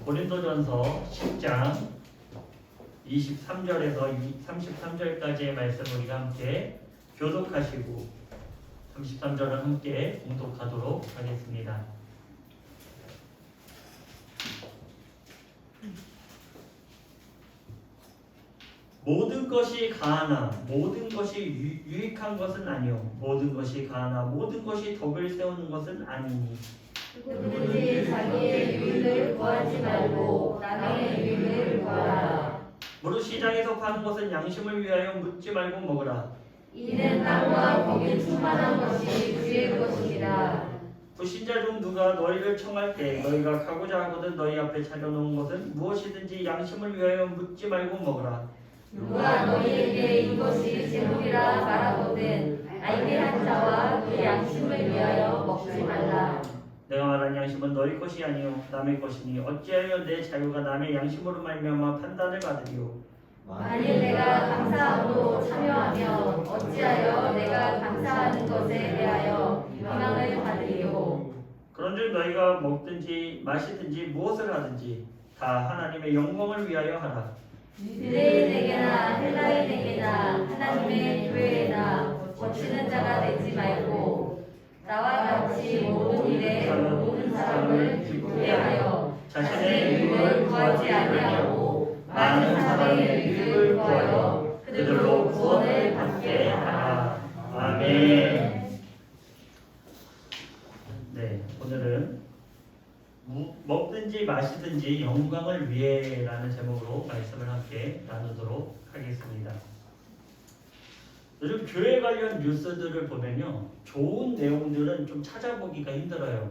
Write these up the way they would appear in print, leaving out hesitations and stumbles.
고린도전서 10장 23절에서 33절까지의 말씀 우리가 함께 교독하시고 33절은 함께 공독하도록 하겠습니다. 모든 것이 가하나 모든 것이 유익한 것은 아니요 모든 것이 가하나 모든 것이 덕을 세우는 것은 아니니 누구든지 자기의 유익을 구하지 말고 남의 유익을 구하라. 무릇 시장에서 파는 것은 양심을 위하여 묻지 말고 먹으라. 이는 땅과 거기 충만한 것이 주의 것이라. 불신자 중 누가 너희를 청할 때 너희가 가고자 하거든 너희 앞에 차려놓은 것은 무엇이든지 양심을 위하여 묻지 말고 먹으라. 누가 너희에게 이것이 제물이라 말하거든 알게 한 자와 그 양심을 위하여 먹지 말라. 내가 말한 양심은 너희 것이 아니요 남의 것이니 어찌하여 내 자유가 남의 양심으로 말미암아 판단을 받으리요. 만일 내가 감사함으로 참여하면 어찌하여 내가 감사하는 것에 대하여 비방을 받으리요. 그런즉 너희가 먹든지 마시든지 무엇을 하든지 다 하나님의 영광을 위하여 하라. 유대인에게나 헬라인에게나 하나님의 교회에나 거치는 자가 되지 말고 나와 같이 모든 일에 모든 사람을 기쁘게 하여 자신의 유익을 구하지 아니하고 많은 사람의 유익을 구하여 그들로 구원을 받게 하라. 아멘. 네, 오늘은 먹든지 마시든지 영광을 위해라는 제목으로 말씀을 함께 나누도록 하겠습니다. 요즘 교회 관련 뉴스들을 보면요, 좋은 내용들은 좀 찾아보기가 힘들어요.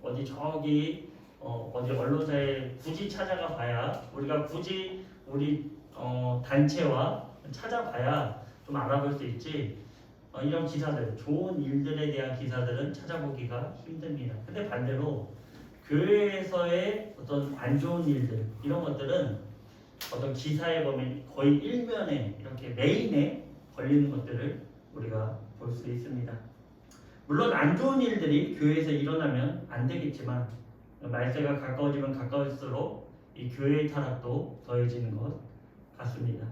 어디 저기 어디 언론사에 굳이 찾아가 봐야 우리가 굳이 우리 단체와 찾아봐야 좀 알아볼 수 있지. 이런 기사들, 좋은 일들에 대한 기사들은 찾아보기가 힘듭니다. 근데 반대로 교회에서의 어떤 안 좋은 일들 이런 것들은 어떤 기사에 보면 거의 일면에 이렇게 메인에 걸리는 것들을 우리가 볼 수 있습니다. 물론 안 좋은 일들이 교회에서 일어나면 안 되겠지만 말세가 가까워지면 가까울수록 이 교회의 타락도 더해지는 것 같습니다.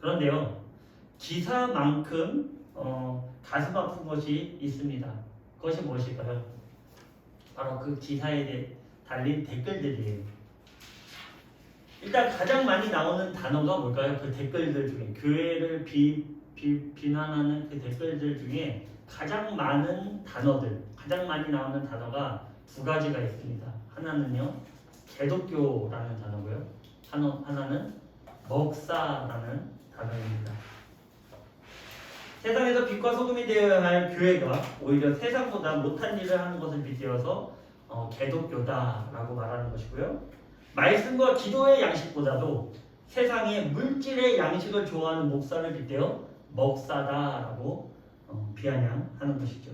그런데요, 기사만큼 가슴 아픈 것이 있습니다. 그것이 무엇일까요? 바로 그 기사에 달린 댓글들이에요. 일단 가장 많이 나오는 단어가 뭘까요? 그 댓글들 중에 교회를 비난하는 그 댓글들 중에 가장 많은 단어들, 가장 많이 나오는 단어가 두 가지가 있습니다. 하나는요, 개독교라는 단어고요. 하나는 먹사라는 단어입니다. 세상에서 빛과 소금이 되어야 할 교회가 오히려 세상보다 못한 일을 하는 것을 빗대어서 개독교다라고 말하는 것이고요. 말씀과 기도의 양식보다도 세상의 물질의 양식을 좋아하는 목사를 빗대어 먹사다라고 비아냥하는 것이죠.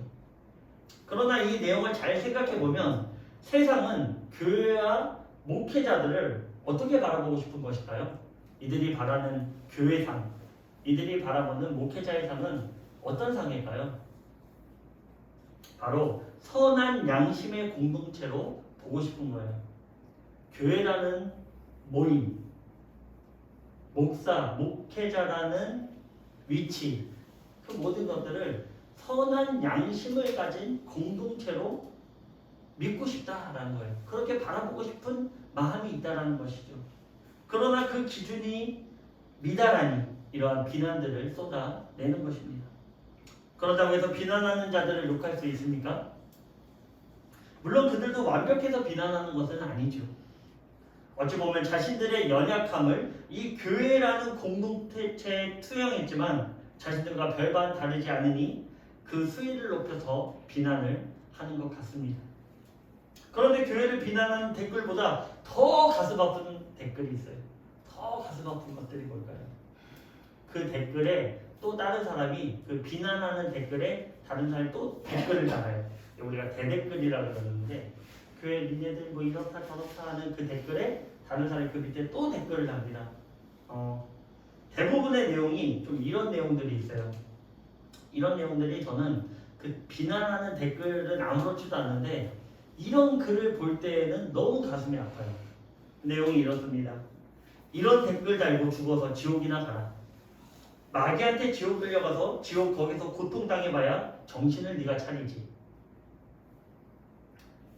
그러나 이 내용을 잘 생각해 보면 세상은 교회와 목회자들을 어떻게 바라보고 싶은 것일까요? 이들이 바라는 교회상, 이들이 바라보는 목회자의 상은 어떤 상일까요? 바로 선한 양심의 공동체로 보고 싶은 거예요. 교회라는 모임, 목사, 목회자라는 위치, 그 모든 것들을 선한 양심을 가진 공동체로 믿고 싶다라는 거예요. 그렇게 바라보고 싶은 마음이 있다라는 것이죠. 그러나 그 기준이 미달하니 이러한 비난들을 쏟아내는 것입니다. 그렇다고 해서 비난하는 자들을 욕할 수 있습니까? 물론 그들도 완벽해서 비난하는 것은 아니죠. 어찌 보면 자신들의 연약함을 이 교회라는 공동체에 투영했지만 자신들과 별반 다르지 않으니 그 수위를 높여서 비난을 하는 것 같습니다. 그런데 교회를 비난하는 댓글보다 더 가슴 아픈 댓글이 있어요. 더 가슴 아픈 것들이 뭘까요? 그 댓글에 또 다른 사람이 그 비난하는 댓글에 다른 사람이 또 댓글을 달아요. 우리가 대댓글이라고 그러는데 교회 니네들 뭐 이렇다 저렇다 하는 그 댓글에 다른 사람이 그 밑에 또 댓글을 답니다. 대부분의 내용이 좀 이런 내용들이 있어요. 이런 내용들이 저는 그 비난하는 댓글은 아무렇지도 않은데 이런 글을 볼 때에는 너무 가슴이 아파요. 내용이 이렇습니다. 이런 댓글 달고 죽어서 지옥이나 가라. 마귀한테 지옥 끌려가서 지옥 거기서 고통당해봐야 정신을 네가 차리지.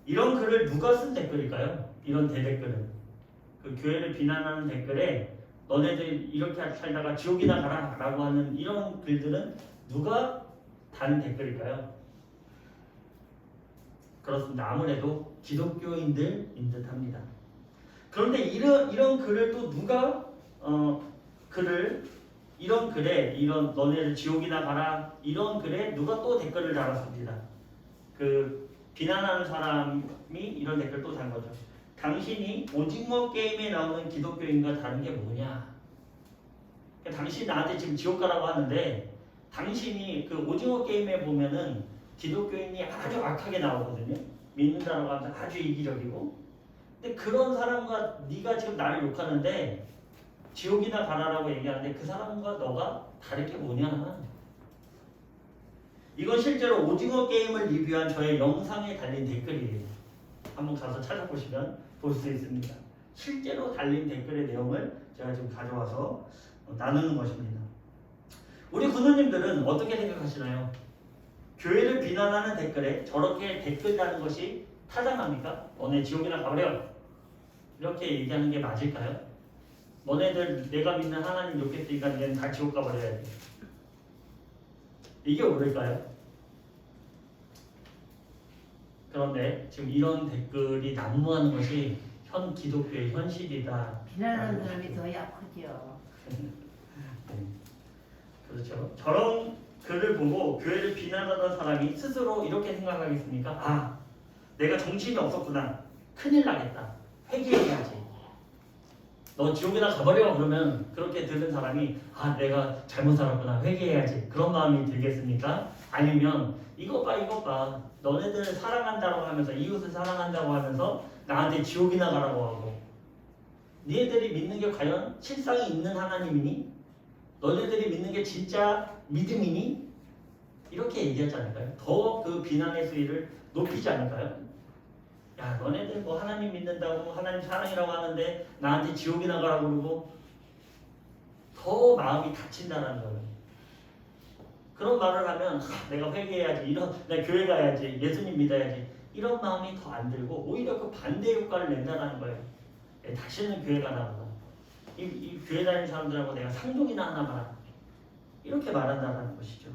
이런 글을 누가 쓴 댓글일까요? 이런 대댓글은 그 교회를 비난하는 댓글에 너네들 이렇게 살다가 지옥이나 가라 라고 하는 이런 글들은 누가 단 댓글일까요? 그렇습니다. 아무래도 기독교인들인 듯합니다. 그런데 이런 글을 또 누가 이런 글에 이런 너네들 지옥이나 가라 이런 글에 누가 또 댓글을 달았습니다. 그 비난하는 사람이 이런 댓글 또 단 거죠. 당신이 오징어 게임에 나오는 기독교인과 다른 게 뭐냐? 당신 나한테 지금 지옥 가라고 하는데 당신이 그 오징어 게임에 보면은 기독교인이 아주 악하게 나오거든요. 믿는다고 하면 아주 이기적이고. 근데 그런 사람과 네가 지금 나를 욕하는데 지옥이나 가라라고 얘기하는데 그 사람과 너가 다를 게 뭐냐? 이건 실제로 오징어 게임을 리뷰한 저의 영상에 달린 댓글이에요. 한번 가서 찾아보시면 볼 수 있습니다. 실제로 달린 댓글의 내용을 제가 지금 가져와서 나누는 것입니다. 우리 군우님들은 어떻게 생각하시나요? 교회를 비난하는 댓글에 저렇게 댓글 다는 것이 타당합니까? 너네 지옥이나 가버려 이렇게 얘기하는 게 맞을까요? 너네들 내가 믿는 하나님 욕했으니까 얘는 다 지옥 가버려야지. 이게 옳을까요? 그런데 지금 이런 댓글이 난무하는 것이 현 기독교의 현실이다. 비난하는 사람이 더 약하죠. 그렇죠. 저런 글을 보고 교회를 비난하던 사람이 스스로 이렇게 생각하겠습니까? 아, 내가 정신이 없었구나. 큰일 나겠다. 회개해야지. 너 지옥이나 가버려. 그러면 그렇게 들은 사람이 아, 내가 잘못 살았구나. 회개해야지. 그런 마음이 들겠습니까? 아니면 이것 봐. 너네들 사랑한다고 하면서 이웃을 사랑한다고 하면서 나한테 지옥이나 가라고 하고 너네들이 믿는 게 과연 실상이 있는 하나님이니? 너네들이 믿는 게 진짜 믿음이니? 이렇게 얘기하지 않을까요? 더 그 비난의 수위를 높이지 않을까요? 야, 너네들 뭐 하나님 믿는다고 하나님 사랑이라고 하는데 나한테 지옥이나 가라고 그러고 더 마음이 다친다는 거예요. 그런 말을 하면 내가 회개해야지, 내가 교회 가야지, 예수님 믿어야지 이런 마음이 더 안 들고 오히려 그 반대 효과를 낸다는 거예요. 다시는 교회 가나 보다. 이 교회 다니는 사람들하고 내가 상종이나 하나 봐라. 이렇게 말한다는 것이죠.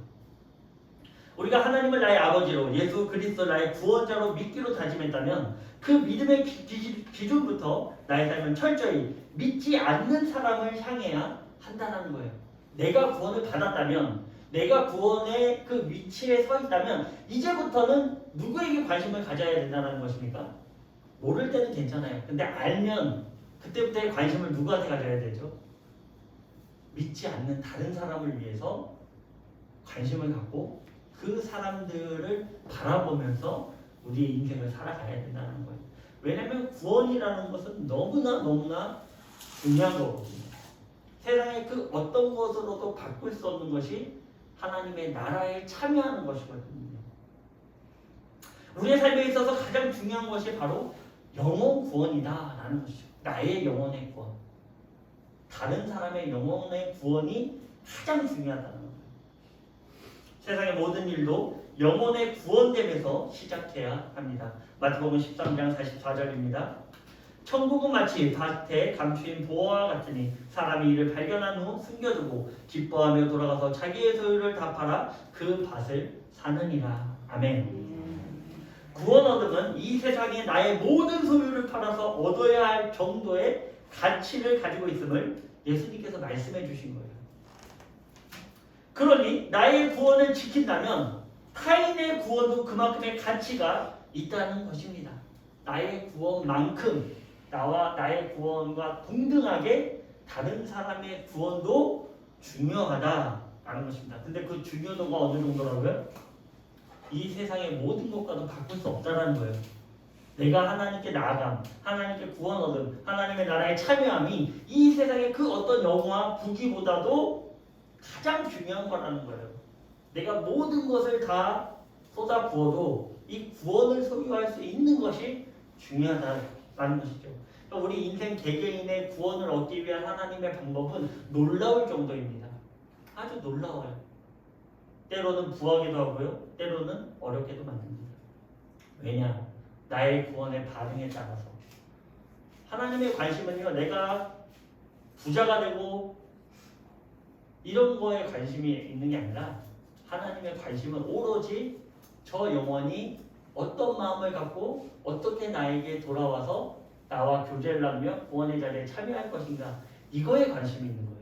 우리가 하나님을 나의 아버지로 예수 그리스도 나의 구원자로 믿기로 다짐했다면 그 믿음의 기준부터 나의 삶은 철저히 믿지 않는 사람을 향해야 한다는 거예요. 내가 구원을 받았다면 내가 구원의 그 위치에 서 있다면 이제부터는 누구에게 관심을 가져야 된다는 것입니까? 모를 때는 괜찮아요. 근데 알면 그때부터의 관심을 누구한테 가져야 되죠? 믿지 않는 다른 사람을 위해서 관심을 갖고 그 사람들을 바라보면서 우리의 인생을 살아가야 된다는 거예요. 왜냐하면 구원이라는 것은 너무나 중요한 거거든요. 세상의 그 어떤 것으로도 바꿀 수 없는 것이 하나님의 나라에 참여하는 것이거든요. 우리의 삶에 있어서 가장 중요한 것이 바로 영혼 구원이다라는 것이죠. 나의 영혼의 구원. 다른 사람의 영혼의 구원이 가장 중요하다는 거예요. 세상의 모든 일도 영혼의 구원됨에서 시작해야 합니다. 마태복음 13장 44절입니다. 천국은 마치 밭에 감추인 보화와 같으니 사람이 이를 발견한 후 숨겨두고 기뻐하며 돌아가서 자기의 소유를 다 팔아 그 밭을 사느니라. 아멘. 구원 얻음은 이 세상에 나의 모든 소유를 팔아서 얻어야 할 정도의 가치를 가지고 있음을 예수님께서 말씀해 주신 거예요. 그러니 나의 구원을 지킨다면 타인의 구원도 그만큼의 가치가 있다는 것입니다. 나의 구원만큼 나의 구원과 동등하게 다른 사람의 구원도 중요하다라는 것입니다. 근데 그 중요도가 어느 정도라고요? 이 세상의 모든 것과도 바꿀 수 없다는 거예요. 내가 하나님께 나아감, 하나님께 구원 얻음, 하나님의 나라에 참여함이 이 세상의 그 어떤 영화 부귀보다도 가장 중요한 거라는 거예요. 내가 모든 것을 다 쏟아 부어도 이 구원을 소유할 수 있는 것이 중요하다라는 것이죠. 그러니까 우리 인생 개개인의 구원을 얻기 위한 하나님의 방법은 놀라울 정도입니다. 아주 놀라워요. 때로는 부하기도 하고요. 때로는 어렵게도 만듭니다. 왜냐? 나의 구원의 반응에 따라서. 하나님의 관심은요, 내가 부자가 되고 이런 거에 관심이 있는 게 아니라 하나님의 관심은 오로지 저 영혼이 어떤 마음을 갖고 어떻게 나에게 돌아와서 나와 교제를 하며 구원의 자리에 참여할 것인가, 이거에 관심이 있는 거예요.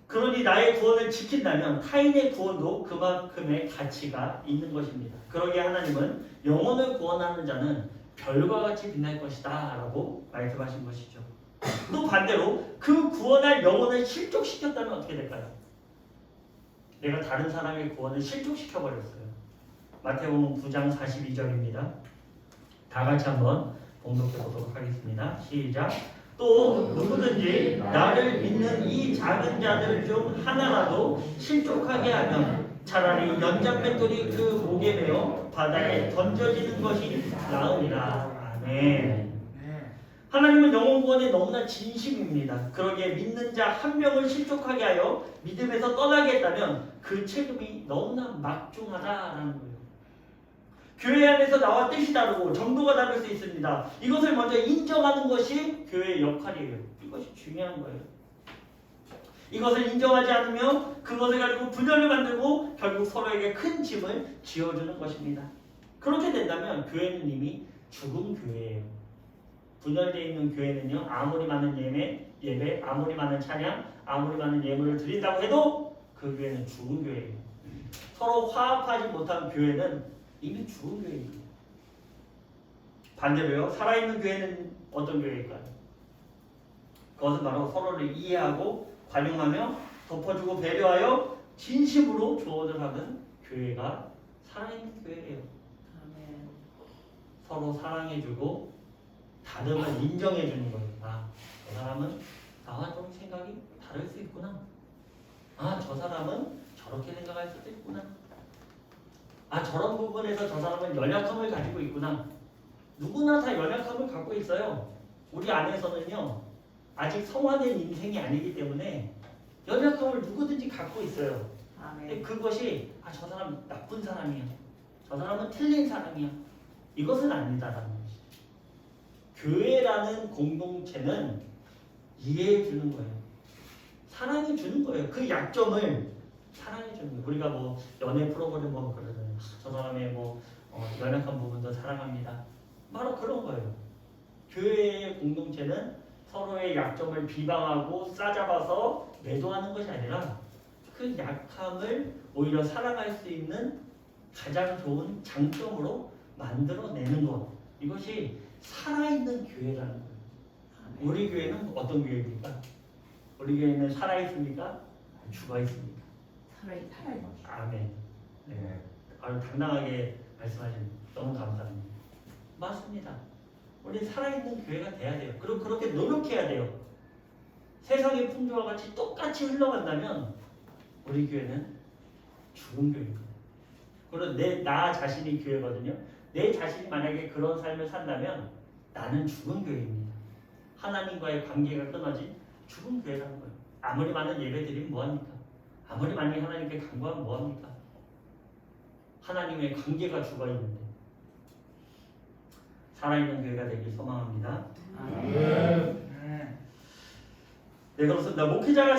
그러니 나의 구원을 지킨다면 타인의 구원도 그만큼의 가치가 있는 것입니다. 그러기에 하나님은 영혼을 구원하는 자는 별과 같이 빛날 것이다 라고 말씀하신 것이죠. 또 반대로 그 구원할 영혼을 실족시켰다면 어떻게 될까요? 내가 다른 사람의 구원을 실족시켜버렸어요. 마태복음 9장 42절입니다. 다 같이 한번 봉독해 보도록 하겠습니다. 시작. 또 누구든지 나를 믿는 이 작은 자들 중 하나라도 실족하게 하면 차라리 연장맷돌이 그 목에 매어 바다에 던져지는 것이 나으리라. 아멘. 하나님은 영혼 구원에 너무나 진심입니다. 그러기에 믿는 자 한 명을 실족하게 하여 믿음에서 떠나게 했다면 그 책임이 너무나 막중하다라는 거예요. 교회 안에서 나와 뜻이 다르고 정도가 다를 수 있습니다. 이것을 먼저 인정하는 것이 교회의 역할이에요. 이것이 중요한 거예요. 이것을 인정하지 않으면 그것을 가지고 분열을 만들고 결국 서로에게 큰 짐을 지어주는 것입니다. 그렇게 된다면 교회는 이미 죽은 교회예요. 분열되어 있는 교회는요, 아무리 많은 예배, 아무리 많은 찬양, 아무리 많은 예물을 드린다고 해도 그 교회는 죽은 교회예요. 서로 화합하지 못한 교회는 이미 죽은 교회입니다. 반대로요, 살아있는 교회는 어떤 교회일까요? 그것은 바로 서로를 이해하고 관용하며 덮어주고 배려하여 진심으로 조언을 하는 교회가 살아있는 교회예요. 서로 사랑해주고 다름을 인정해주는 거예요. 아, 저 사람은 나와 좀 생각이 다를 수 있구나. 아, 저 사람은 저렇게 생각할 수도 있구나. 아, 저런 부분에서 저 사람은 연약함을 가지고 있구나. 누구나 다 연약함을 갖고 있어요. 우리 안에서는요, 아직 성화된 인생이 아니기 때문에 연약함을 누구든지 갖고 있어요. 근데 그것이 저 사람 나쁜 사람이야, 저 사람은 틀린 사람이야, 이것은 아니다라는 것이죠. 교회라는 공동체는 이해해 주는 거예요. 사랑해 주는 거예요. 그 약점을 사랑해 주는 거예요. 우리가 뭐 연애 프로그램 보면 그러잖아요. 저 사람의 연약한 부분도 사랑합니다. 바로 그런 거예요. 교회의 공동체는 서로의 약점을 비방하고 싸잡아서 매도하는 것이 아니라 그 약함을 오히려 사랑할 수 있는 가장 좋은 장점으로 만들어내는 것. 이것이 살아있는 교회라는 거예요. 우리 교회는 어떤 교회입니까? 우리 교회는 살아있습니까? 죽어있습니까? 살아있죠. 아멘. 네. 아주 당당하게 말씀하십니다. 너무 감사합니다. 맞습니다. 우리 살아있는 교회가 돼야 돼요. 그리고 그렇게 노력해야 돼요. 세상의 풍조와 같이 똑같이 흘러간다면 우리 교회는 죽은 교회입니다. 그리고 나 자신이 교회거든요. 내 자신이 만약에 그런 삶을 산다면 나는 죽은 교회입니다. 하나님과의 관계가 끊어진 죽은 교회라는 거예요. 아무리 많은 예배 드리면 뭐합니까? 아무리 많이 하나님께 간구하면 뭐합니까? 하나님의 관계가 죽어있는데. 살아있는 교회가 되길 소망합니다. 네, 그렇습니다. 목회자가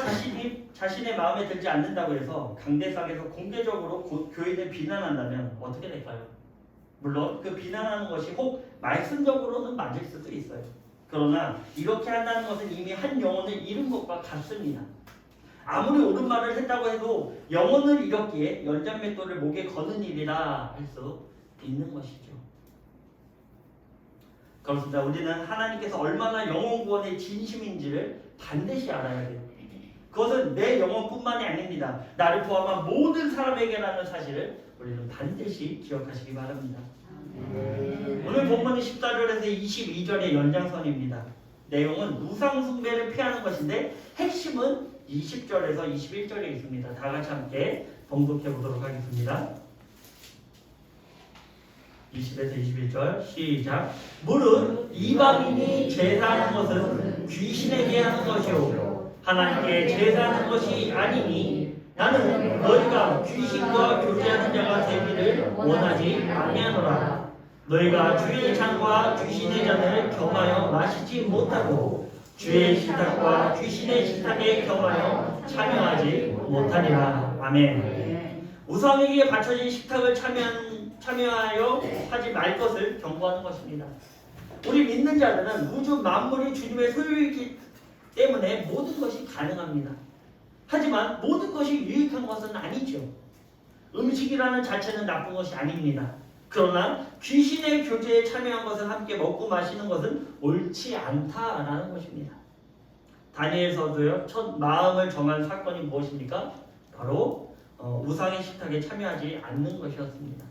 자신의 마음에 들지 않는다고 해서 강대상에서 공개적으로 교인을 비난한다면 어떻게 될까요? 물론 그 비난하는 것이 혹 말씀적으로는 맞을 수도 있어요. 그러나 이렇게 한다는 것은 이미 한 영혼을 잃은 것과 같습니다. 아무리 옳은 말을 했다고 해도 영혼을 잃었기에 연장맷돌을 목에 거는 일이라 할 수 있는 것이죠. 그렇습니다. 우리는 하나님께서 얼마나 영혼 구원의 진심인지를 반드시 알아야 돼요. 그것은 내 영혼뿐만이 아닙니다. 나를 포함한 모든 사람에게라는 사실을 우리는 반드시 기억하시기 바랍니다. 오늘 본문은 14절에서 22절의 연장선입니다. 내용은 우상 숭배를 피하는 것인데 핵심은 20절에서 21절에 있습니다. 다 같이 함께 봉독해 보도록 하겠습니다. 20에서 21절 시작. 무릇 이방인이 제사하는 것은 귀신에게 하는 것이요 하나님께 제사하는 것이 아니니 나는 너희가 귀신과 교제하는 자가 되기를 원하지 아니하노라. 너희가 주의 잔과 귀신의 잔을 겸하여 마시지 못하고 주의 식탁과 귀신의 식탁에 겸하여 참여하지 못하리라. 아멘. 우상에게 바쳐진 식탁을 참여하여 하지 말 것을 경고하는 것입니다. 우리 믿는 자들은 우주 만물이 주님의 소유이기 때문에 모든 것이 가능합니다. 하지만 모든 것이 유익한 것은 아니죠. 음식이라는 자체는 나쁜 것이 아닙니다. 그러나 귀신의 교제에 참여한 것을 함께 먹고 마시는 것은 옳지 않다라는 것입니다. 다니엘서도요, 첫 마음을 정한 사건이 무엇입니까? 바로 우상의 식탁에 참여하지 않는 것이었습니다.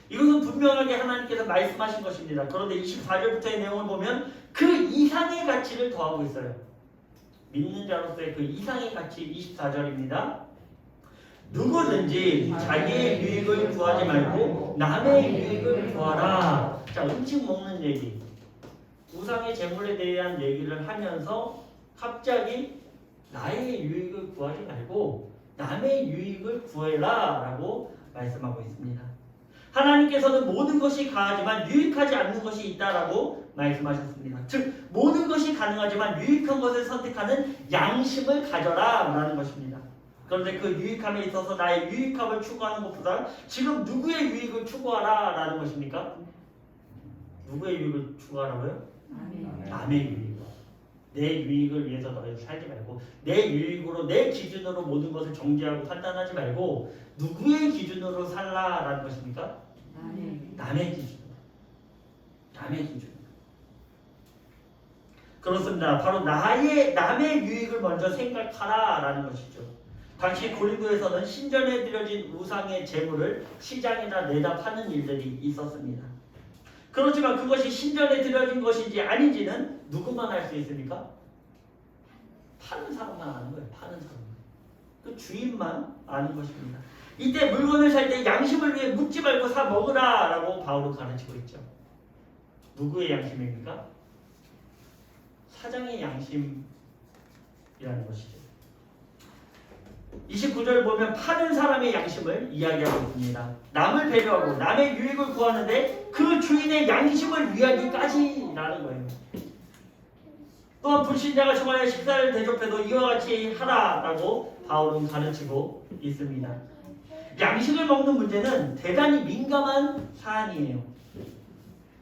이것은 분명하게 하나님께서 말씀하신 것입니다. 그런데 24절부터의 내용을 보면 그 이상의 가치를 더하고 있어요. 믿는 자로서의 그 이상의 가치 24절입니다. 누구든지 자기의 유익을 구하지 말고 남의 유익을 구하라. 자, 음식 먹는 얘기, 우상의 재물에 대한 얘기를 하면서 갑자기 나의 유익을 구하지 말고 남의 유익을 구해라 라고 말씀하고 있습니다. 하나님께서는 모든 것이 가하지만 유익하지 않는 것이 있다라고 말씀하셨습니다. 즉 모든 것이 가능하지만 유익한 것을 선택하는 양심을 가져라 라는 것입니다. 그런데 그 유익함에 있어서 나의 유익함을 추구하는 것보다 지금 누구의 유익을 추구하라 라는 것입니까? 누구의 유익을 추구하라고요? 남의 유익. 내 유익을 위해서 너희 살지 말고 내 유익으로 내 기준으로 모든 것을 정죄하고 판단하지 말고 누구의 기준으로 살라라는 것입니까? 남의 기준. 남의 기준. 그렇습니다. 바로 남의 유익을 먼저 생각하라라는 것이죠. 당시 고린도에서는 신전에 드려진 우상의 제물을 시장에다 내다 파는 일들이 있었습니다. 그렇지만 그것이 신전에 드려진 것인지 아닌지는 누구만 알 수 있습니까? 파는 사람만 아는 거예요. 파는 사람. 그 주인만 아는 것입니다. 이때 물건을 살 때 양심을 위해 묻지 말고 사 먹으라 라고 바울은 가르치고 있죠. 누구의 양심입니까? 사장의 양심이라는 것이죠. 29절 보면 파는 사람의 양심을 이야기하고 있습니다. 남을 배려하고 남의 유익을 구하는데 그 주인의 양심을 위하기까지라는 거예요. 또한 불신자가 정하여 식사를 대접해도 이와 같이 하라라고 바울은 가르치고 있습니다. 양식을 먹는 문제는 대단히 민감한 사안이에요.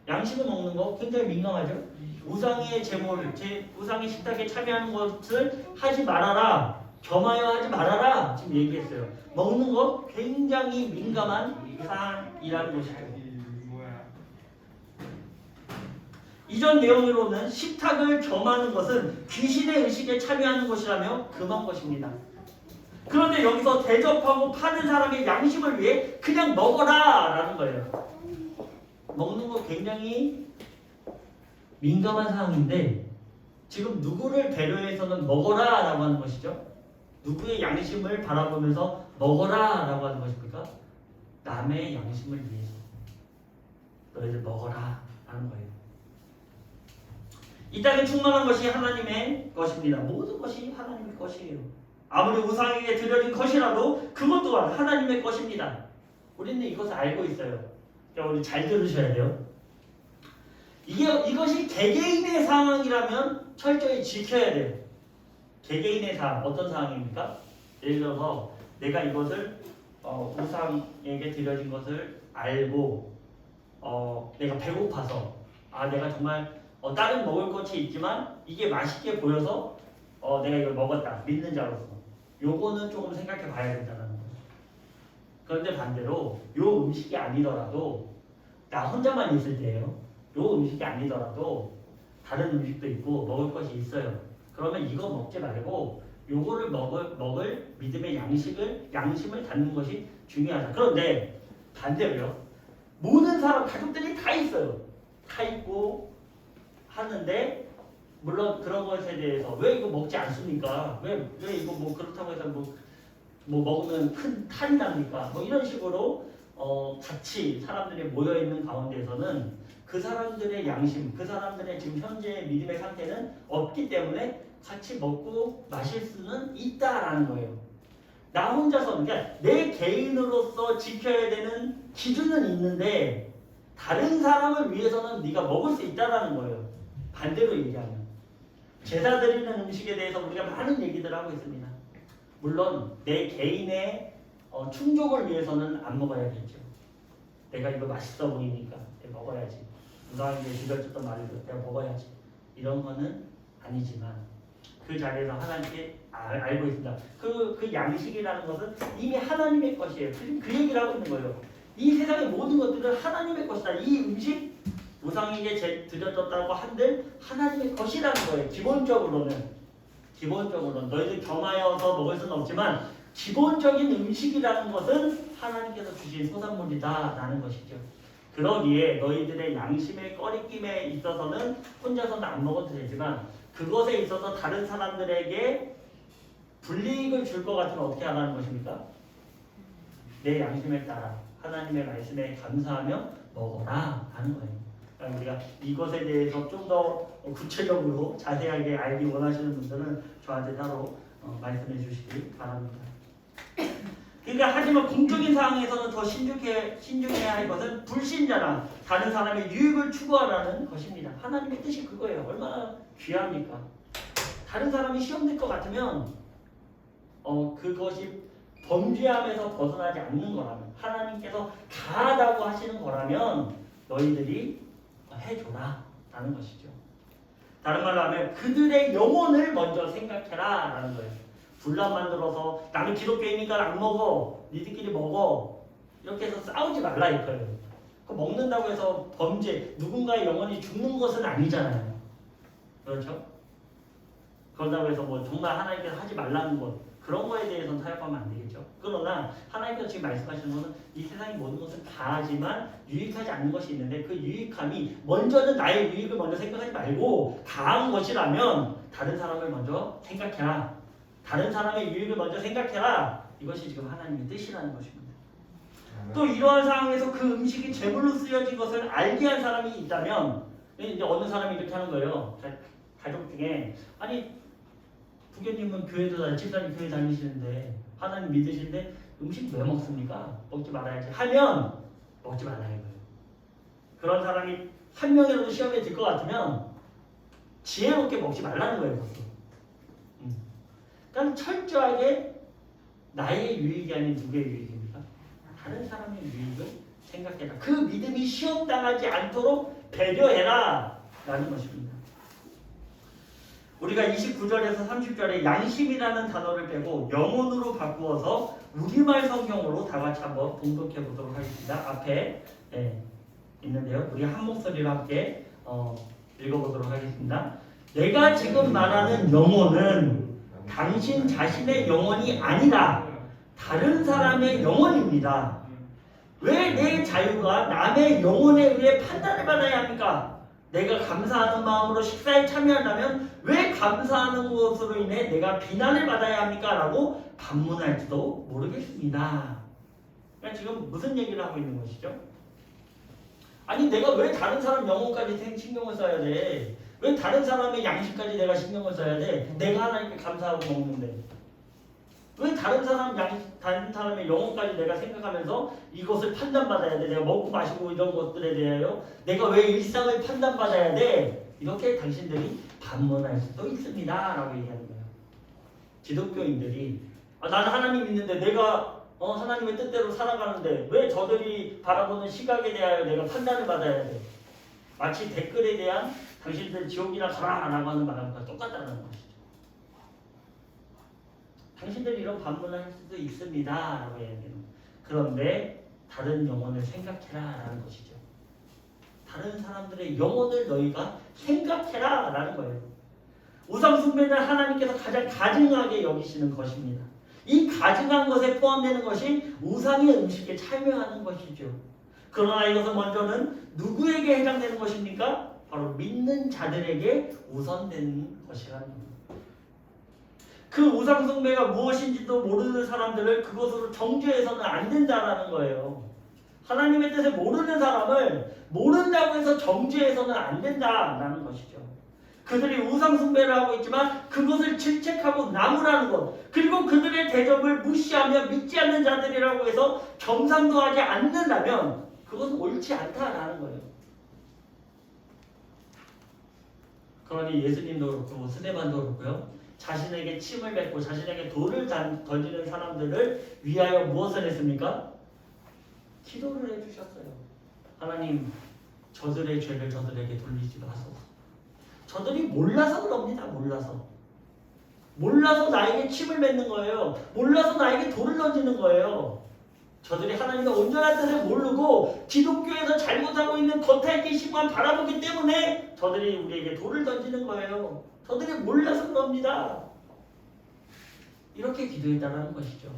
양식을 먹는 거 굉장히 민감하죠. 우상의 제물, 우상의 식탁에 참여하는 것을 하지 말아라. 겸하여 하지 말아라 지금 얘기했어요. 먹는 것 굉장히 민감한 사안이라는 것이죠. 이전 내용으로는 식탁을 겸하는 것은 귀신의 의식에 참여하는 것이라며 금한 것입니다. 그런데 여기서 대접하고 파는 사람의 양심을 위해 그냥 먹어라 라는 거예요. 먹는 것 굉장히 민감한 사항인데 지금 누구를 배려해서는 먹어라 라고 하는 것이죠. 누구의 양심을 바라보면서 먹어라 라고 하는 것입니까? 남의 양심을 위해서 너희들 먹어라 라는 거예요. 이 땅에 충만한 것이 하나님의 것입니다. 모든 것이 하나님의 것이에요. 아무리 우상에게 드려진 것이라도 그것 또한 하나님의 것입니다. 우리는 이것을 알고 있어요. 그러니까 우리 잘 들으셔야 돼요. 이것이 개개인의 상황이라면 철저히 지켜야 돼요. 개개인의 상황, 어떤 상황입니까? 예를 들어서 내가 이것을 우상에게 드려진 것을 알고 내가 배고파서 내가 정말 다른 먹을 것이 있지만 이게 맛있게 보여서 내가 이걸 먹었다. 믿는 자로서. 요거는 조금 생각해 봐야 된다는 거예요. 그런데 반대로 요 음식이 아니더라도 나 혼자만 있을 때예요. 요 음식이 아니더라도 다른 음식도 있고 먹을 것이 있어요. 그러면 이거 먹지 말고 요거를 먹을 믿음의 양심을 갖는 것이 중요하다. 그런데 반대로요. 모든 사람 가족들이 다 있어요. 다 있고 하는데 물론 그런 것에 대해서 왜 이거 먹지 않습니까? 왜 이거 뭐 그렇다고 해서 뭐 먹으면 큰 탈이 납니까? 뭐 이런 식으로 같이 사람들이 모여 있는 가운데서는 그 사람들의 양심, 그 사람들의 지금 현재의 믿음의 상태는 없기 때문에 같이 먹고 마실 수는 있다라는 거예요. 나 혼자서, 그러니까 내 개인으로서 지켜야 되는 기준은 있는데 다른 사람을 위해서는 네가 먹을 수 있다라는 거예요. 반대로 얘기하면 제사 드리는 음식에 대해서 우리가 많은 얘기들 하고 있습니다. 물론 내 개인의 충족을 위해서는 안 먹어야겠죠. 내가 이거 맛있어 보이니까 내가 먹어야지. 누가에게 주절주도 말로 내가 먹어야지. 이런 거는 아니지만 그 자리에서 하나님께 알고 있습니다. 그 양식이라는 것은 이미 하나님의 것이에요. 그 얘기를 하고 있는 거예요. 이 세상의 모든 것들은 하나님의 것이다. 이 음식 우상에게 드려졌다고 한들 하나님의 것이라는 거예요. 기본적으로는 너희들 겸하여서 먹을 수는 없지만 기본적인 음식이라는 것은 하나님께서 주신 소산물이다라는 것이죠. 그러기에 너희들의 양심의 꺼리낌에 있어서는 혼자서는 안 먹어도 되지만 그것에 있어서 다른 사람들에게 불이익을 줄 것 같으면 어떻게 하라는 것입니까? 내 양심에 따라 하나님의 말씀에 감사하며 먹어라 하는 거예요. 그러니까 우리가 이것에 대해서 좀 더 구체적으로 자세하게 알기 원하시는 분들은 저한테 따로 말씀해 주시기 바랍니다. 그러니까 하지만 공적인 상황에서는 더 신중해야 할 것은 불신자나 다른 사람의 유익을 추구하라는 것입니다. 하나님의 뜻이 그거예요. 얼마나 귀합니까? 다른 사람이 시험될 것 같으면 그것이 범죄함에서 벗어나지 않는 거라면 하나님께서 가하다고 하시는 거라면 너희들이 해줘라 라는 것이죠. 다른 말로 하면 그들의 영혼을 먼저 생각해라 라는 거예요. 분란 만들어서 나는 기독교이니까 안 먹어, 니들끼리 먹어 이렇게 해서 싸우지 말라 이거예요. 먹는다고 해서 범죄, 누군가의 영혼이 죽는 것은 아니잖아요. 그렇죠? 그런다고 해서 뭐 정말 하나님께서 하지 말라는 것 그런 거에 대해서는 타협하면 안 되겠죠. 그러나 하나님께서 지금 말씀하시는 것은 이 세상의 모든 것은 가하지만 유익하지 않는 것이 있는데 그 유익함이 먼저는 나의 유익을 먼저 생각하지 말고 가한 것이라면 다른 사람을 먼저 생각해라. 다른 사람의 유익을 먼저 생각해라. 이것이 지금 하나님의 뜻이라는 것입니다. 또 이러한 상황에서 그 음식이 제물로 쓰여진 것을 알게 한 사람이 있다면 이제 어느 사람이 이렇게 하는 거예요. 가족 중에 아니 부교님은 교회도 집사님 교회 다니시는데 하나님 믿으시는데 음식 왜 먹습니까? 먹지 말아야지 하면 먹지 말아야 해요. 그런 사람이 한 명이라도 시험에 들 것 같으면 지혜롭게 먹지 말라는 거예요. 그러니까 철저하게 나의 유익이 아닌 누구의 유익입니까? 다른 사람의 유익을 생각해라. 그 믿음이 시험당하지 않도록 배려해라 라는 것입니다. 우리가 29절에서 30절에 양심이라는 단어를 빼고 영혼으로 바꾸어서 우리말 성경으로 다 같이 한번 봉독해 보도록 하겠습니다. 앞에 있는데요. 우리 한 목소리로 함께 읽어보도록 하겠습니다. 내가 지금 말하는 영혼은 당신 자신의 영혼이 아니라 다른 사람의 영혼입니다. 왜 내 자유가 남의 영혼에 의해 판단을 받아야 합니까? 내가 감사하는 마음으로 식사에 참여한다면 왜 감사하는 것으로 인해 내가 비난을 받아야 합니까? 라고 반문할지도 모르겠습니다. 그러니까 지금 무슨 얘기를 하고 있는 것이죠? 아니 내가 왜 다른 사람 영혼까지 신경을 써야 돼? 왜 다른 사람의 양식까지 내가 신경을 써야 돼? 내가 하나님께 감사하고 먹는데 왜 다른 사람의 영혼까지 내가 생각하면서 이것을 판단받아야 돼? 내가 먹고 마시고 이런 것들에 대하여 내가 왜 일상을 판단받아야 돼? 이렇게 당신들이 반문할 수도 있습니다 라고 얘기하는 거예요. 기독교인들이 나는 하나님 믿는데 내가 하나님의 뜻대로 살아가는데 왜 저들이 바라보는 시각에 대하여 내가 판단을 받아야 돼? 마치 댓글에 대한 당신들 지옥이나 가라 라고 하는 말과 똑같다는 것이죠. 당신들이 이런 반문을 할 수도 있습니다 라고 얘기해요. 그런데 다른 영혼을 생각해라 라는 것이죠. 다른 사람들의 영혼을 너희가 생각해라 라는 거예요. 우상숭배는 하나님께서 가장 가증하게 여기시는 것입니다. 이 가증한 것에 포함되는 것이 우상의 음식에 참여하는 것이죠. 그러나 이것은 먼저는 누구에게 해당되는 것입니까? 바로 믿는 자들에게 우선되는 것이라는 겁니다. 그 우상숭배가 무엇인지도 모르는 사람들을 그것으로 정죄해서는 안 된다라는 거예요. 하나님의 뜻을 모르는 사람을 모른다고 해서 정죄해서는 안 된다라는 것이죠. 그들이 우상 숭배를 하고 있지만 그것을 질책하고 나무라는 것, 그리고 그들의 대접을 무시하며 믿지 않는 자들이라고 해서 겸상도 하지 않는다면 그것은 옳지 않다라는 거예요. 그러니 예수님도 그렇고 스데반도 그렇고요. 자신에게 침을 뱉고 자신에게 돌을 던지는 사람들을 위하여 무엇을 했습니까? 기도를 해주셨어요. 하나님, 저들의 죄를 저들에게 돌리지 마소서. 저들이 몰라서 그럽니다. 몰라서 나에게 침을 뱉는 거예요. 몰라서 나에게 돌을 던지는 거예요. 저들이 하나님의 온전한 뜻을 모르고 기독교에서 잘못하고 있는 겉핥기식만 바라보기 때문에 저들이 우리에게 돌을 던지는 거예요. 저들이 몰라서 그럽니다. 이렇게 기도했다는 것이죠.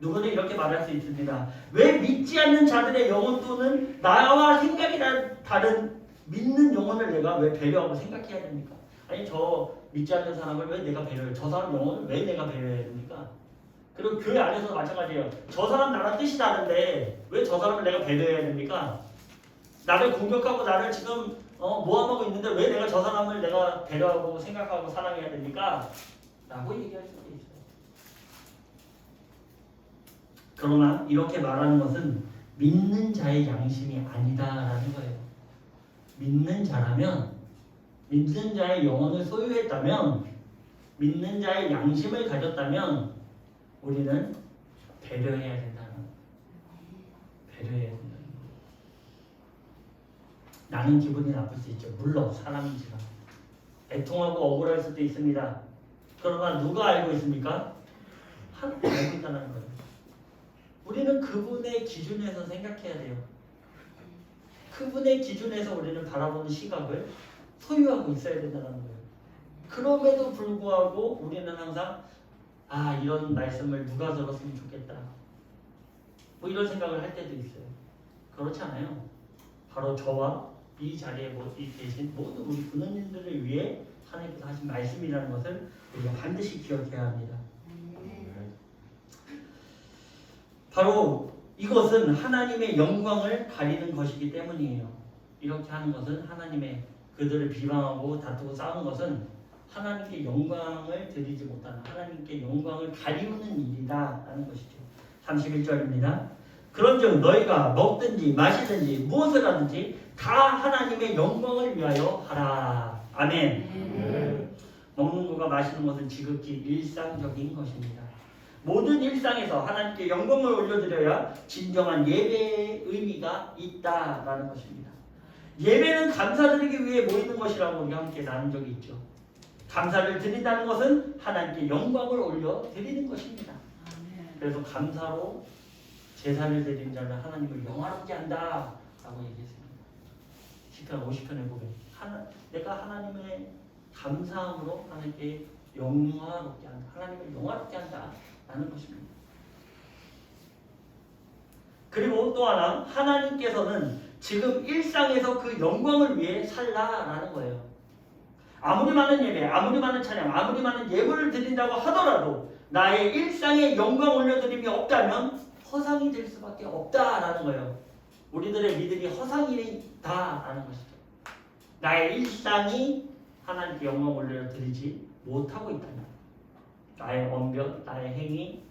누구는 이렇게 말할 수 있습니다. 왜 믿지 않는 자들의 영혼 또는 나와 생각이 다른 믿는 영혼을 내가 왜 배려하고 생각해야 됩니까? 아니 저 믿지 않는 사람을 왜 내가 배려해? 저 사람 영혼을 왜 내가 배려해야 됩니까? 그리고 교회 안에서도 마찬가지예요. 저 사람 나랑 뜻이 다른데 왜 저 사람을 내가 배려해야 됩니까? 나를 공격하고 나를 지금 모함하고 있는데 왜 내가 저 사람을 내가 배려하고 생각하고 사랑해야 됩니까? 라고 얘기할 수도 있어요. 그러나 이렇게 말하는 것은 믿는 자의 양심이 아니다라는 거예요. 믿는 자라면, 믿는 자의 영혼을 소유했다면, 믿는 자의 양심을 가졌다면 우리는 배려해야 된다는 거예요. 배려해야 된다는 거예요. 나는 기분이 나쁠 수 있죠. 물론 사람이지만 애통하고 억울할 수도 있습니다. 그러나 누가 알고 있습니까? 하나님 알고 있다는 거예요. 우리는 그분의 기준에서 생각해야 돼요. 그분의 기준에서 우리는 바라보는 시각을 소유하고 있어야 된다는 거예요. 그럼에도 불구하고 우리는 항상 이런 말씀을 누가 들었으면 좋겠다. 뭐 이런 생각을 할 때도 있어요. 그렇지 않아요. 바로 저와 이 자리에 계신 모든 우리 부모님들을 위해 하나님께서 하신 말씀이라는 것을 우리가 반드시 기억해야 합니다. 바로 이것은 하나님의 영광을 가리는 것이기 때문이에요. 이렇게 하는 것은 하나님의 그들을 비방하고 다투고 싸우는 것은 하나님께 영광을 드리지 못하는 하나님께 영광을 가리우는 일이다라는 것이죠. 31절입니다. 그런즉 너희가 먹든지 마시든지 무엇을 하든지 다 하나님의 영광을 위하여 하라. 아멘. 먹는 것과 마시는 것은 지극히 일상적인 것입니다. 모든 일상에서 하나님께 영광을 올려드려야 진정한 예배의 의미가 있다라는 것입니다. 예배는 감사드리기 위해 모이는 것이라고 우리 함께 나눈 적이 있죠. 감사를 드린다는 것은 하나님께 영광을 올려드리는 것입니다. 그래서 감사로 제사를 드리는 자는 하나님을 영화롭게 한다라고 얘기했습니다. 시편 50편에 보면 내가 하나님의 감사함으로 하나님께 영화롭게 한다. 하나님을 영화롭게 한다라는 것입니다. 그리고 또 하나 하나님께서는 지금 일상에서 그 영광을 위해 살라라는 거예요. 아무리 많은 예배, 아무리 많은 찬양, 아무리 많은 예물을 드린다고 하더라도 나의 일상에 영광 올려드림이 없다면 허상이 될 수밖에 없다라는 거예요. 우리들의 믿음이 허상이다라는 것이죠. 나의 일상이 하나님께 영광 올려드리지 못하고 있다면 나의 언변, 나의 행위,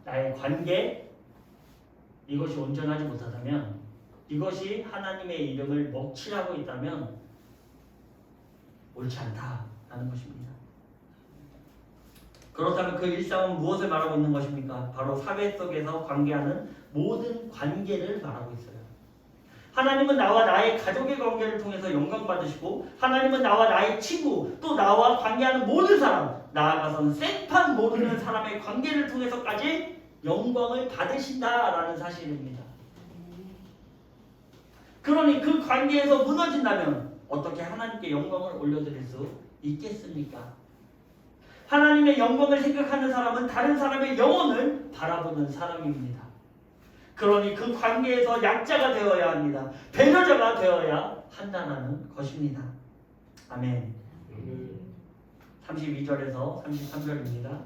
나의 관계 이것이 온전하지 못하다면 이것이 하나님의 이름을 먹칠하고 있다면 옳지 않다라는 것입니다. 그렇다면 그 일상은 무엇을 말하고 있는 것입니까? 바로 사회 속에서 관계하는 모든 관계를 말하고 있어요. 하나님은 나와 나의 가족의 관계를 통해서 영광 받으시고 하나님은 나와 나의 친구 또 나와 관계하는 모든 사람 나아가서는 생판 모르는 사람의 관계를 통해서까지 영광을 받으신다라는 사실입니다. 그러니 그 관계에서 무너진다면 어떻게 하나님께 영광을 올려드릴 수 있겠습니까? 하나님의 영광을 생각하는 사람은 다른 사람의 영혼을 바라보는 사람입니다. 그러니 그 관계에서 약자가 되어야 합니다. 배려자가 되어야 한다는 것입니다. 아멘. 32절에서 33절입니다.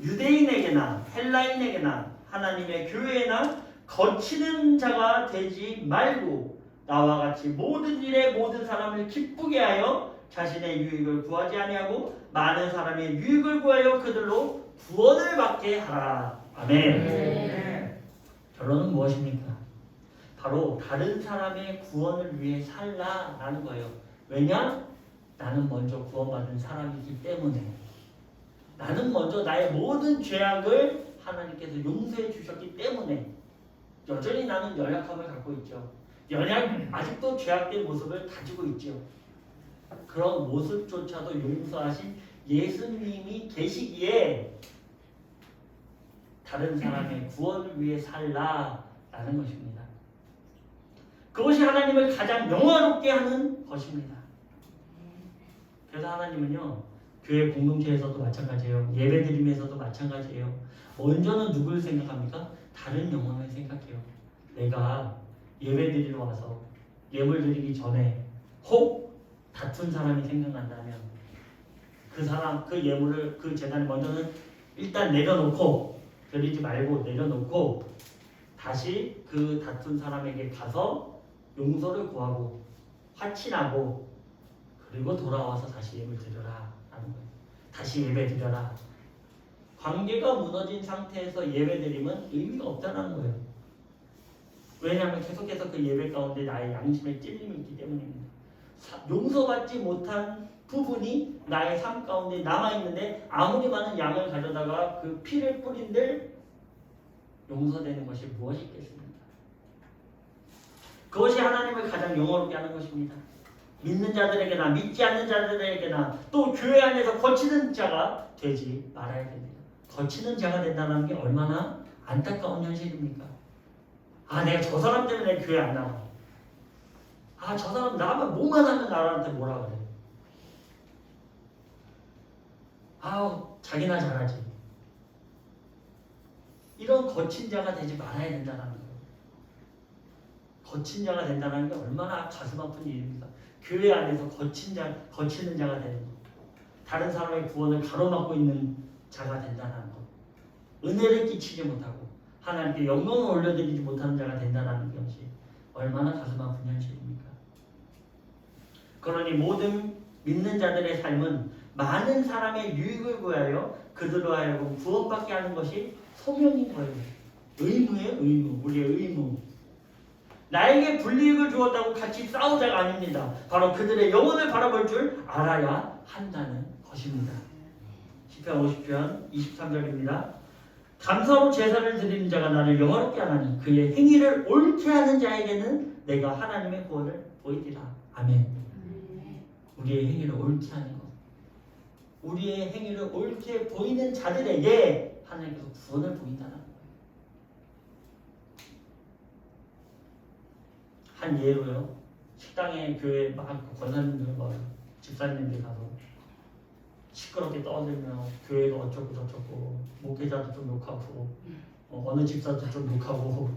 유대인에게나 헬라인에게나 하나님의 교회나 거치는 자가 되지 말고 나와 같이 모든 일에 모든 사람을 기쁘게 하여 자신의 유익을 구하지 아니하고 많은 사람의 유익을 구하여 그들로 구원을 받게 하라. 아멘. 결론은 무엇입니까? 바로 다른 사람의 구원을 위해 살라라는 거예요. 왜냐? 나는 먼저 구원받은 사람이기 때문에. 나는 먼저 나의 모든 죄악을 하나님께서 용서해 주셨기 때문에 여전히 나는 연약함을 갖고 있죠. 아직도 죄악된 모습을 가지고 있죠. 그런 모습조차도 용서하신 예수님이 계시기에 다른 사람의 구원을 위해 살라라는 것입니다. 그것이 하나님을 가장 영화롭게 하는 것입니다. 그래서 하나님은요, 교회 공동체에서도 마찬가지예요. 예배드림에서도 마찬가지예요. 먼저는 누구를 생각합니까? 다른 영혼을 생각해요. 내가 예배드리러 와서 예물 드리기 전에 혹 다툰 사람이 생각난다면 그 사람, 그 예물을, 그 재단을 먼저는 일단 내려놓고, 드리지 말고 내려놓고 다시 그 다툰 사람에게 가서 용서를 구하고 화친하고 그리고 돌아와서 다시 예물 드려라 라는 거예요. 다시 예배 드려라. 관계가 무너진 상태에서 예배 드림은 의미가 없다는 거예요. 왜냐하면 계속해서 그 예배 가운데 나의 양심의 찔림이 있기 때문입니다. 용서받지 못한 부분이 나의 삶 가운데 남아있는데 아무리 많은 양을 가져다가 그 피를 뿌린들 용서되는 것이 무엇이 있겠습니까? 그것이 하나님을 가장 영원롭게 하는 것입니다. 믿는 자들에게나 믿지 않는 자들에게나 또 교회 안에서 거치는 자가 되지 말아야 됩니다. 거치는 자가 된다는 게 얼마나 안타까운 현실입니까? 아, 내가 저 사람 때문에 교회 안 나와. 아, 저 사람 나만 뭐만 하면 나한테 뭐라 그래. 아우, 자기나 잘하지. 이런 거친 자가 되지 말아야 된다는 거예요. 거친 자가 된다는 게 얼마나 가슴 아픈 일입니까? 교회 안에서 거치는 자가 되는 것. 다른 사람의 구원을 가로막고 있는 자가 된다는 것. 은혜를 끼치지 못하고 하나님께 영광을 올려드리지 못하는 자가 된다는 것이 얼마나 가슴 아픈 현실입니까? 그러니 모든 믿는 자들의 삶은 많은 사람의 유익을 구하여 그들로 하여금 구원받게 하는 것이 소명인 거예요. 의무예요, 의무. 우리의 의무. 나에게 불이익을 주었다고 같이 싸우자가 아닙니다. 바로 그들의 영혼을 바라볼 줄 알아야 한다는 것입니다. 시편 50편 23절입니다. 감사로 제사를 드리는 자가 나를 영화롭게 하나니 그의 행위를 옳게 하는 자에게는 내가 하나님의 구원을 보이리라. 아멘. 우리의 행위를 옳게 하는 것. 우리의 행위를 옳게 보이는 자들에게 하나님께서 구원을 보인다는 거예요. 한 예로요. 식당에 교회 막 권사님들과 집사님들 가서 시끄럽게 떠들며 교회가 어쩌고 저쩌고 목회자도 좀 욕하고 어느 집사도 좀 욕하고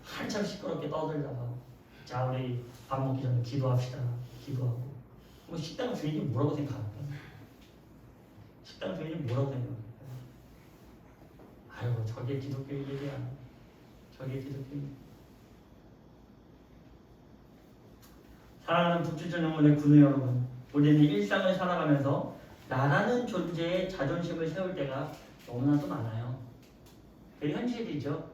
한참 시끄럽게 떠들다가 자 우리 밥 먹기 전에 기도합시다. 기도하고 뭐 식당 주인이 뭐라고 생각합니까? 식당 주인이 뭐라고 생각합니까? 아이고 저게 기독교인이야. 저게 기독교인. 사랑하는 북주전 영혼의 군우 여러분, 우리는 일상을 살아가면서 나라는 존재의 자존심을 세울 때가 너무나도 많아요. 그게 현실이죠.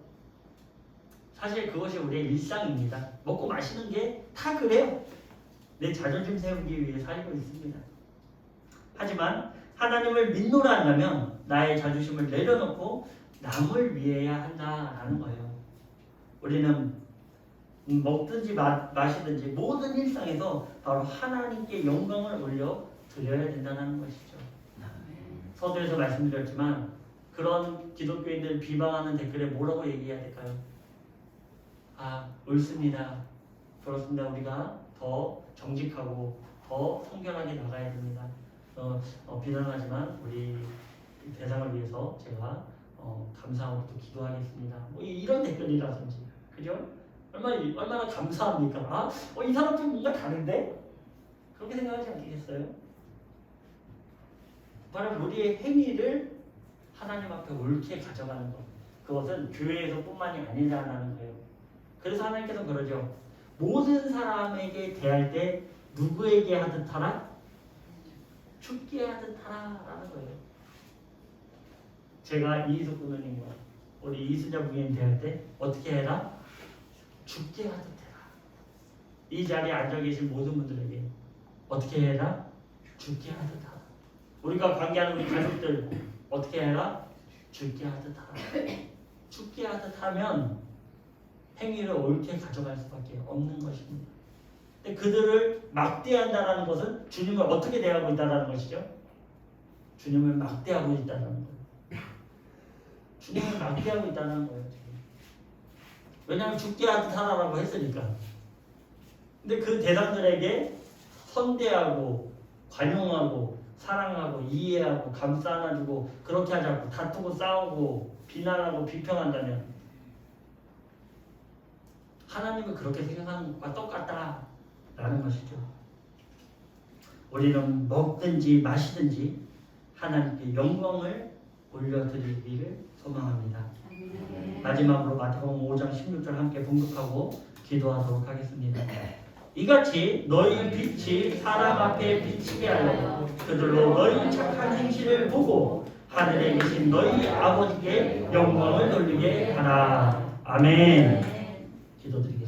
사실 그것이 우리의 일상입니다. 먹고 마시는 게 다 그래요. 내 자존심 세우기 위해 살고 있습니다. 하지만 하나님을 믿노라 한다면 나의 자존심을 내려놓고 남을 위해야 한다라는 거예요. 우리는 먹든지 마시든지 모든 일상에서 바로 하나님께 영광을 올려 드려야 된다는 것이죠. 서두에서 말씀드렸지만 그런 기독교인들 비방하는 댓글에 뭐라고 얘기해야 될까요? 아, 옳습니다. 그렇습니다. 우리가 더 정직하고 더 성결하게 나가야 됩니다. 비난하지만 우리 대상을 위해서 제가 감사하고 또 기도하겠습니다. 뭐 이런 댓글이라든지, 그죠? 얼마나 감사합니까? 아, 이 사람 좀 뭔가 다른데? 그렇게 생각하지 않겠어요? 바로 우리의 행위를 하나님 앞에 옳게 가져가는 것. 그것은 교회에서뿐만이 아니라는 거예요. 그래서 하나님께서 그러죠. 모든 사람에게 대할 때 누구에게 하듯 하라? 죽게 하듯 하라라는 거예요. 제가 이희숙 부모님과 우리 이수자 부모님 대할 때 어떻게 해라? 죽게 하듯 해라. 이 자리에 앉아 계신 모든 분들에게 어떻게 해라? 죽게 하듯 하라. 우리가 관계하는 우리 가족들 어떻게 해라? 죽게 하듯 하라. 죽게 하듯 하면 행위를 옳게 가져갈 수밖에 없는 것입니다. 근데 그들을 막대한다는 것은 주님을 어떻게 대하고 있다는 것이죠? 주님을 막대하고 있다는 거예요. 주님을 막대하고 있다는 거예요. 지금. 왜냐하면 죽게 하듯 하라라고 했으니까. 근데 그 대상들에게 선대하고 관용하고 사랑하고 이해하고 감싸 안아주고 그렇게 하지 않고 다투고 싸우고 비난하고 비평한다면 하나님을 그렇게 생각하는 것과 똑같다라는 것이죠. 우리는 먹든지 마시든지 하나님께 영광을 올려드리기를 소망합니다. 마지막으로 마태복음 5장 16절 함께 봉독하고 기도하도록 하겠습니다. 이같이 너희 빛이 사람 앞에 비치게 하여 그들로 너희 착한 행실을 보고 하늘에 계신 너희 아버지께 영광을 돌리게 하라. 아멘. 기도드립니다.